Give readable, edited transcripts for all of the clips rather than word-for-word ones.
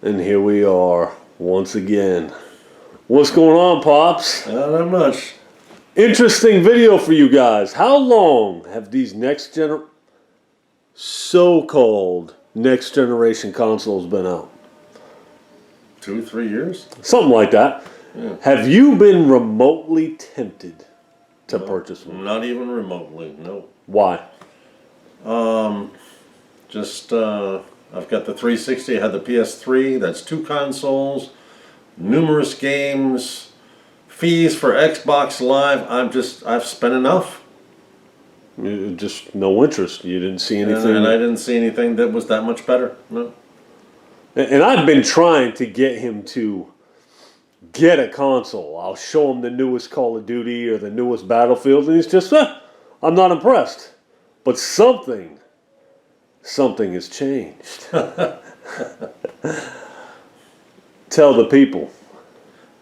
And here we are once again. What's going on, Pops? Not much. Interesting video for you guys. How long have these so-called next generation consoles been out? 2-3 years? Something like that. Yeah. Have you been remotely tempted to purchase one? Not even remotely, no. Why? I've got the 360, I had the PS3, that's 2 consoles, numerous games, fees for Xbox Live. I've spent enough. Just no interest. You didn't see anything. And I didn't see anything that was that much better, no. And I've been trying to get him to get a console. I'll show him the newest Call of Duty or the newest Battlefield, and he's just, I'm not impressed. But something has changed. Tell the people.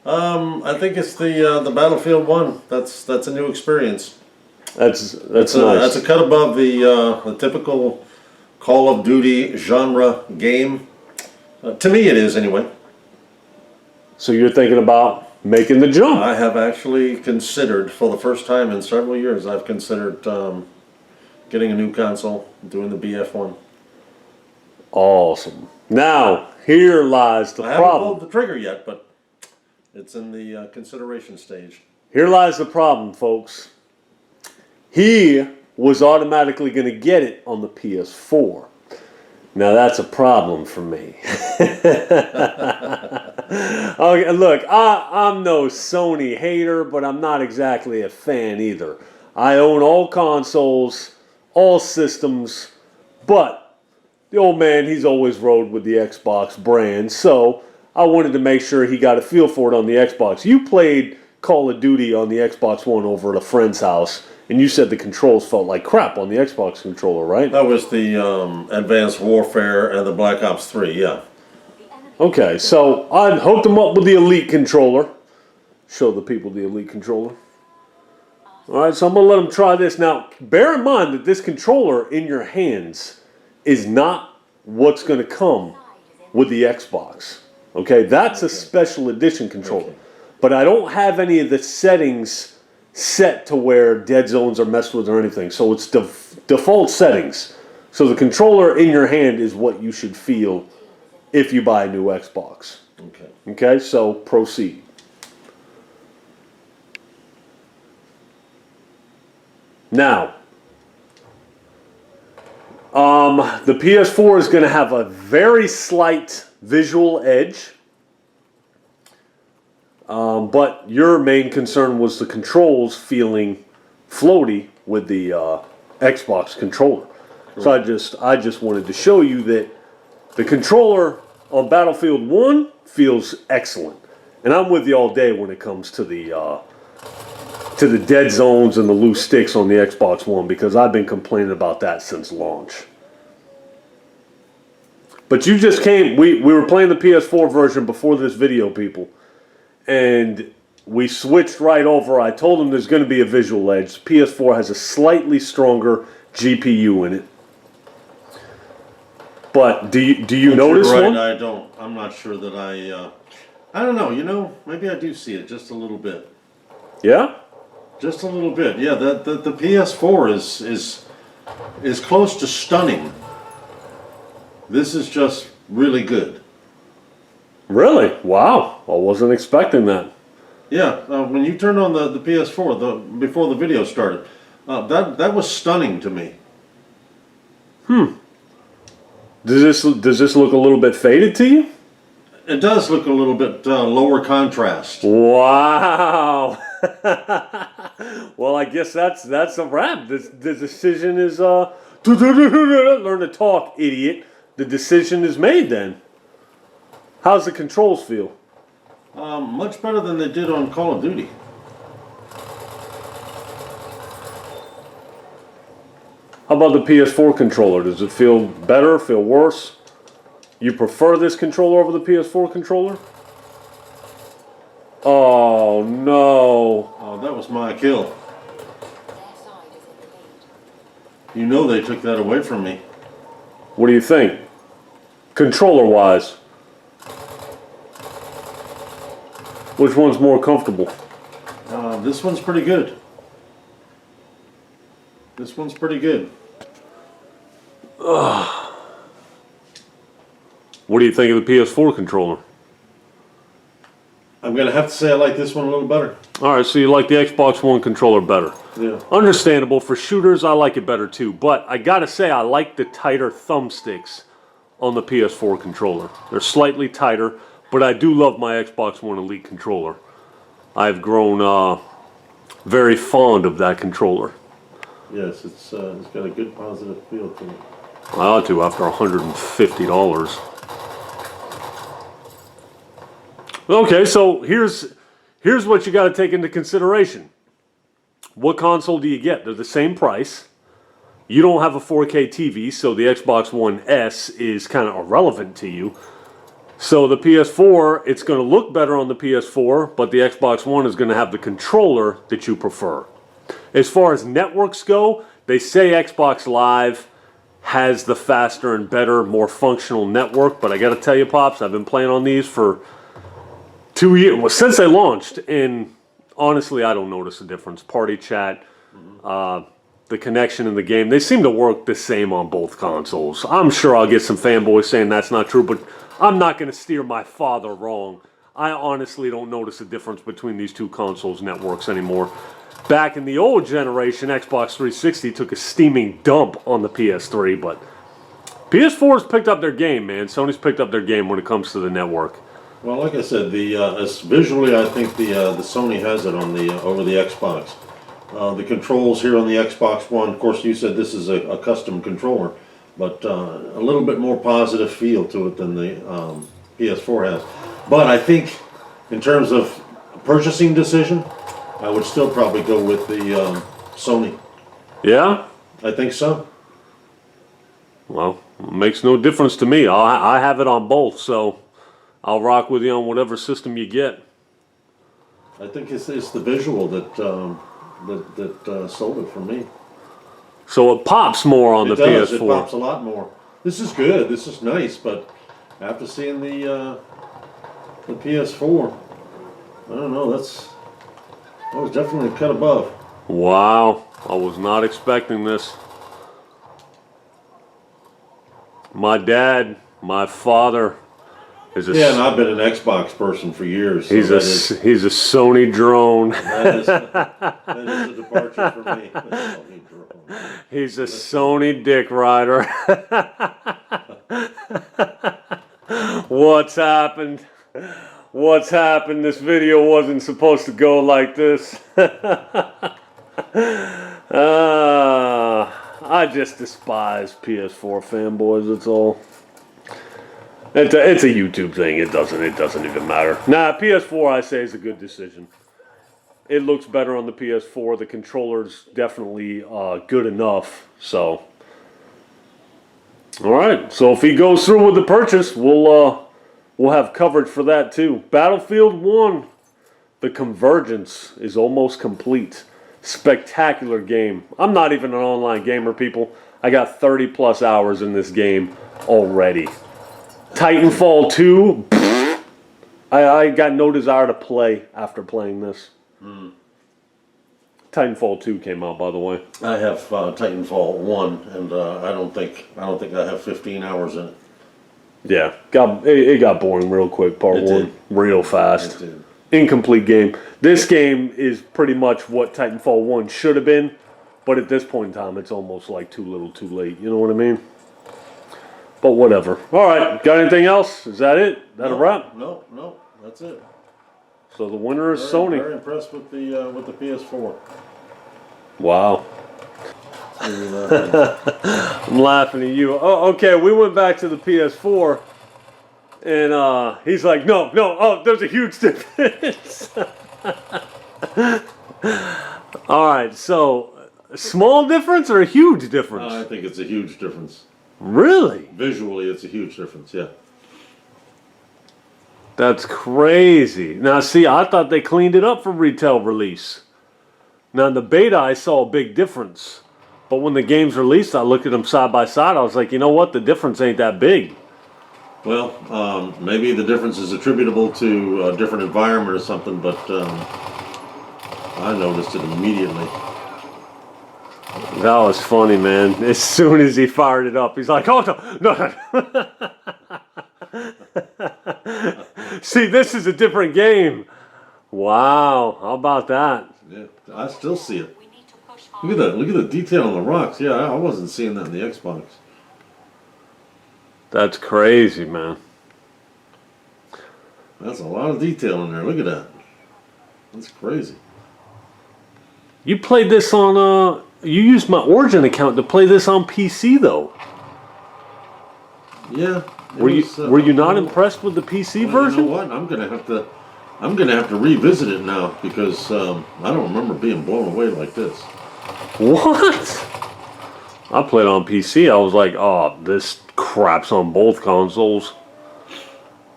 I think it's the Battlefield 1. That's a new experience. That's nice. That's a cut above the typical Call of Duty genre game. To me, it is anyway. So you're thinking about making the jump? I have actually considered, for the first time in several years, I've considered getting a new console, doing the BF1. Awesome. Now, here lies the I haven't problem. pulled the trigger yet, but it's in the consideration stage. Here lies the problem, folks. He was automatically going to get it on the PS4. Now that's a problem for me. Okay, look, I'm no Sony hater, but I'm not exactly a fan either. I own all consoles, all systems, but the old man, he's always rode with the Xbox brand, so I wanted to make sure he got a feel for it on the Xbox. You played Call of Duty on the Xbox One over at a friend's house, and you said the controls felt like crap on the Xbox controller, right? That was the Advanced Warfare and the Black Ops 3, yeah. Okay, so I hooked him up with the Elite controller. Show the people the Elite controller. All right, so I'm going to let him try this. Now, bear in mind that this controller in your hands is not what's going to come with the Xbox. Okay, that's a special edition controller. Okay. But I don't have any of the settings set to where dead zones are messed with or anything. So it's default settings. So the controller in your hand is what you should feel if you buy a new Xbox. Okay. Okay, so proceed. Now, the PS4 is going to have a very slight visual edge. But your main concern was the controls feeling floaty with the Xbox controller. So I just wanted to show you that the controller on Battlefield 1 feels excellent. And I'm with you all day when it comes to the dead zones and the loose sticks on the Xbox One, because I've been complaining about that since launch. But you just came, we were playing the PS4 version before this video, people. And we switched right over. I told him there's going to be a visual edge. PS4 has a slightly stronger GPU in it. But do you notice right, one? I don't. I'm not sure that I don't know. You know, maybe I do see it just a little bit. Yeah? Just a little bit. Yeah, the PS4 is close to stunning. This is just really good. Really? Wow. I wasn't expecting that. Yeah, when you turned on the PS4 before the video started, that was stunning to me. Does this look a little bit faded to you? It does look a little bit lower contrast. Wow. Well, I guess that's a wrap. The decision is learn to talk, idiot. The decision is made then. How's the controls feel? Much better than they did on Call of Duty. How about the PS4 controller? Does it feel better, feel worse? You prefer this controller over the PS4 controller? Oh, no. Oh, that was my kill. You know they took that away from me. What do you think? Controller-wise. Which one's more comfortable? This one's pretty good. This one's pretty good. What do you think of the PS4 controller? I'm gonna have to say I like this one a little better. All right, so you like the Xbox One controller better. Yeah. Understandable. For shooters, I like it better too. But I gotta say, I like the tighter thumbsticks on the PS4 controller. They're slightly tighter, but I do love my Xbox One Elite controller. I've grown very fond of that controller. Yes, it's got a good positive feel to it. I ought to after $150. Okay, so here's what you got to take into consideration. What console do you get? They're the same price. You don't have a 4K TV, so the Xbox One S is kind of irrelevant to you. So the PS4, it's going to look better on the PS4, but the Xbox One is going to have the controller that you prefer. As far as networks go, they say Xbox Live has the faster and better, more functional network, but I got to tell you, Pops, I've been playing on these for 2 years, well, since they launched, and honestly, I don't notice a difference. Party chat, the connection in the game, they seem to work the same on both consoles. I'm sure I'll get some fanboys saying that's not true, but I'm not going to steer my father wrong. I honestly don't notice a difference between these two consoles' networks anymore. Back in the old generation, Xbox 360 took a steaming dump on the PS3, but PS4's picked up their game, man. Sony's picked up their game when it comes to the network. Well, like I said, visually, I think the Sony has it on the over the Xbox. The controls here on the Xbox One, of course, you said this is a custom controller, but a little bit more positive feel to it than the PS4 has. But I think, in terms of purchasing decision, I would still probably go with the Sony. Yeah? I think so. Well, it makes no difference to me. I have it on both, so I'll rock with you on whatever system you get. I think it's the visual that sold it for me. So it pops more on the PS4. It PS4. pops a lot more. This is good. This is nice, but after seeing the PS4, I don't know. That was definitely a cut above. Wow, I was not expecting this. My dad, my father, is a Yeah, and I've been an Xbox person for years. So he's a Sony drone. that is a departure for me. Sony drone. He's a Sony dick rider. What's happened? What's happened? This video wasn't supposed to go like this. I just despise PS4 fanboys, that's all. It's a YouTube thing. It doesn't even matter. Nah, PS4 I say is a good decision. It looks better on the PS4. The controller's definitely good enough. So, all right. So if he goes through with the purchase, we'll have coverage for that too. Battlefield 1, the convergence is almost complete. Spectacular game. I'm not even an online gamer, people. I got 30 plus hours in this game already. Titanfall 2, I got no desire to play after playing this. Titanfall 2 came out, by the way. I have Titanfall 1, and I don't think I have 15 hours in it. Yeah, it got boring real quick, part It 1. did. Real fast. It did. Incomplete game. This game is pretty much what Titanfall 1 should have been, but at this point in time, it's almost like too little too late. You know what I mean? But whatever. All right, got anything else? Is that it? That a wrap? No, that's it. So the winner is Sony. Very impressed with the PS4. Wow. I'm laughing at you. Oh, okay, we went back to the PS4, and he's like, no, there's a huge difference. All right, so a small difference or a huge difference? I think it's a huge difference. Really? Visually, it's a huge difference, yeah. That's crazy. Now, see, I thought they cleaned it up for retail release. Now, in the beta, I saw a big difference. But when the game's released, I looked at them side by side. I was like, you know what? The difference ain't that big. Well, maybe the difference is attributable to a different environment or something, but I noticed it immediately. That was funny, man. As soon as he fired it up, he's like, "Oh no, no!" See, this is a different game. Wow, how about that? Yeah, I still see it. Look at that! Look at the detail on the rocks. Yeah, I wasn't seeing that in the Xbox. That's crazy, man. That's a lot of detail in there. Look at that. That's crazy. You played this on you used my Origin account to play this on PC though. Yeah. Were you not impressed with the PC version? You know what? I'm gonna have to revisit it now because I don't remember being blown away like this. What? I played on PC. I was like, oh, this crap's on both consoles.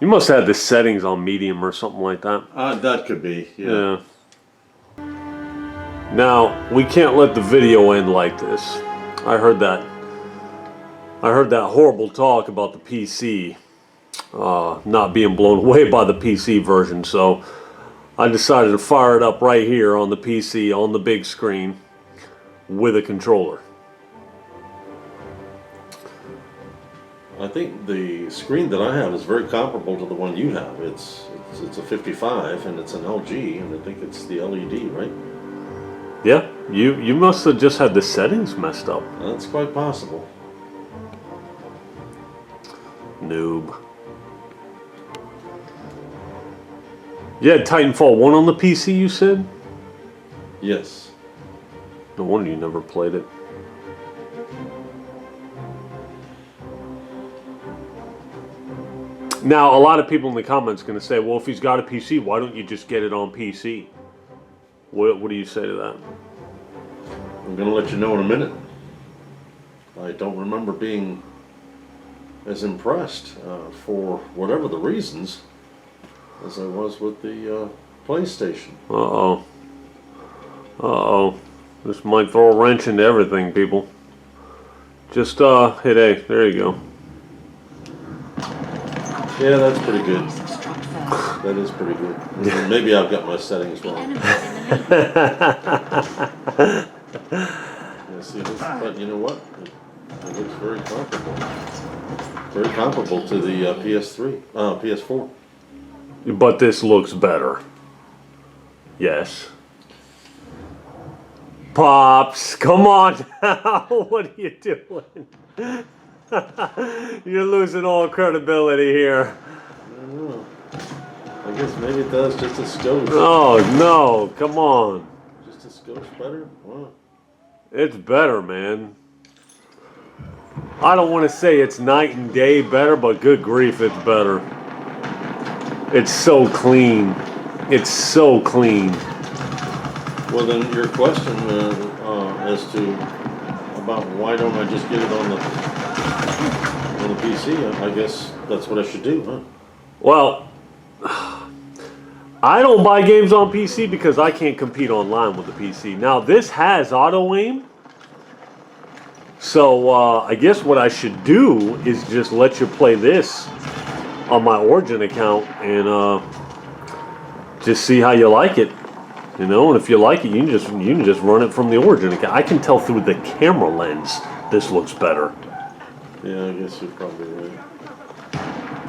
You must have the settings on medium or something like that. That could be. Yeah. Now, we can't let the video end like this. I heard that horrible talk about the PC not being blown away by the PC version, so I decided to fire it up right here on the PC on the big screen with a controller. I think the screen that I have is very comparable to the one you have. It's a 55 and it's an LG, and I think it's the LED, right? Yeah, you must have just had the settings messed up. That's quite possible. Noob. You had Titanfall 1 on the PC, you said? Yes. No wonder you never played it. Now, a lot of people in the comments are going to say, well, if he's got a PC, why don't you just get it on PC? What do you say to that? I'm going to let you know in a minute. I don't remember being as impressed for whatever the reasons as I was with the PlayStation. Uh-oh. Uh-oh. This might throw a wrench into everything, people. Just hit A. There you go. Yeah, that's pretty good. That is pretty good. Maybe I've got my settings wrong. Yeah, see, but you know what? It looks very comparable. Very comparable to the PS4. But this looks better. Yes. Pops, come on now. What are you doing? You're losing all credibility here. I don't know. I guess maybe it does just a skosh. Oh, no. Come on. Just a skosh better? Wow. It's better, man. I don't want to say it's night and day better, but good grief, it's better. It's so clean. It's so clean. Well, then your question as to about why don't I just get it on the PC? I guess that's what I should do, huh? Well, I don't buy games on PC because I can't compete online with the PC. Now, this has auto-aim. So, I guess what I should do is just let you play this on my Origin account and just see how you like it. You know, and if you like it, you can just run it from the Origin account. I can tell through the camera lens this looks better. Yeah, I guess you're probably right.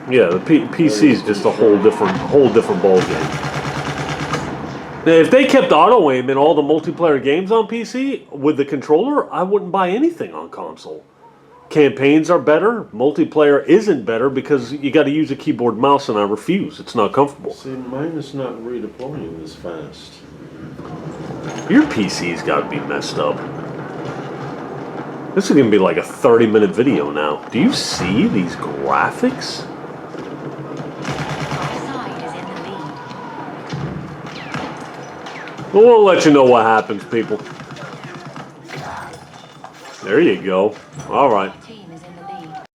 Yeah, the PC is just a whole different ball game. Now, if they kept auto aim in all the multiplayer games on PC with the controller, I wouldn't buy anything on console. Campaigns are better. Multiplayer isn't better because you got to use a keyboard mouse, and I refuse. It's not comfortable. See, mine is not redeploying this fast. Your PC's got to be messed up. This is going to be like a 30-minute video now. Do you see these graphics? Well, we'll let you know what happens, people. There you go. All right.